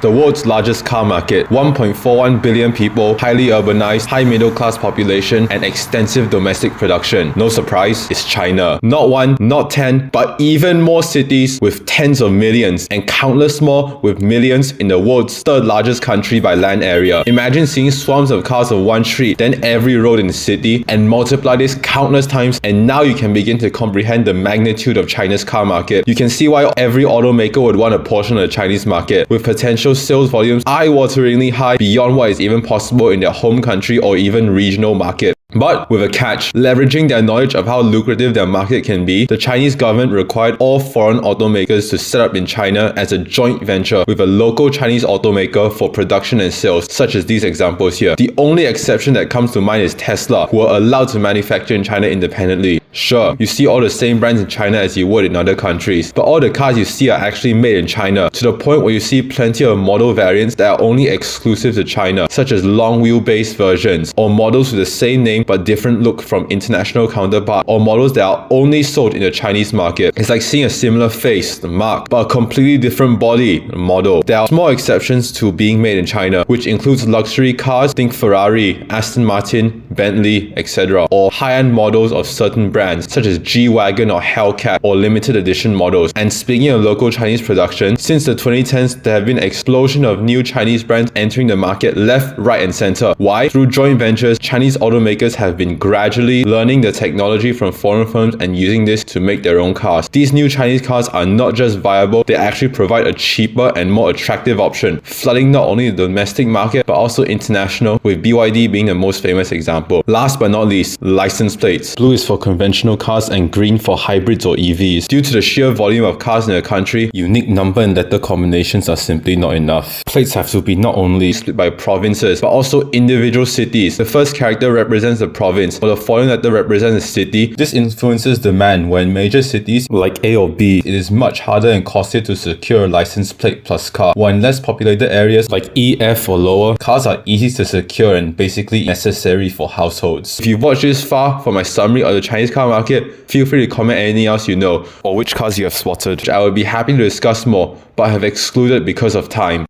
The world's largest car market, 1.41 billion people, highly urbanized, high middle class population, and extensive domestic production. No surprise, it's China. Not one, not 10, but even more cities with tens of millions and countless more with millions in the world's third largest country by land area. Imagine seeing swarms of cars on one street, then every road in the city, and multiply this countless times, and now you can begin to comprehend the magnitude of China's car market. You can see why every automaker would want a portion of the Chinese market, with potential sales volumes eye-wateringly high beyond what is even possible in their home country or even regional market. But with a catch, leveraging their knowledge of how lucrative their market can be, the Chinese government required all foreign automakers to set up in China as a joint venture with a local Chinese automaker for production and sales, such as these examples here. The only exception that comes to mind is Tesla, who are allowed to manufacture in China independently. Sure, you see all the same brands in China as you would in other countries, but all the cars you see are actually made in China, to the point where you see plenty of model variants that are only exclusive to China, such as long wheelbase versions, or models with the same name but different look from international counterpart, or models that are only sold in the Chinese market. It's like seeing a similar face, the mark, but a completely different body, the model. There are small exceptions to being made in China, which includes luxury cars, think Ferrari, Aston Martin, Bentley, etc., or high-end models of certain brands such as G-Wagon or Hellcat, or limited edition models. And speaking of local Chinese production, since the 2010s, there have been an explosion of new Chinese brands entering the market left, right, and center. Why? Through joint ventures, Chinese automakers have been gradually learning the technology from foreign firms and using this to make their own cars. These new Chinese cars are not just viable, they actually provide a cheaper and more attractive option, flooding not only the domestic market but also international, with BYD being the most famous example. Last but not least, license plates. Blue is for conventional cars and green for hybrids or EVs. Due to the sheer volume of cars in the country, unique number and letter combinations are simply not enough. Plates have to be not only split by provinces but also individual cities. The first character represents the province, while the following letter represents the city. This influences demand. When major cities like A or B, it is much harder and costlier to secure a license plate plus car, while in less populated areas like E, F or lower, cars are easy to secure and basically necessary for households. If you've watched this far for my summary of the Chinese car market, feel free to comment anything else you know, or which cars you have spotted. I would be happy to discuss more, but I have excluded because of time.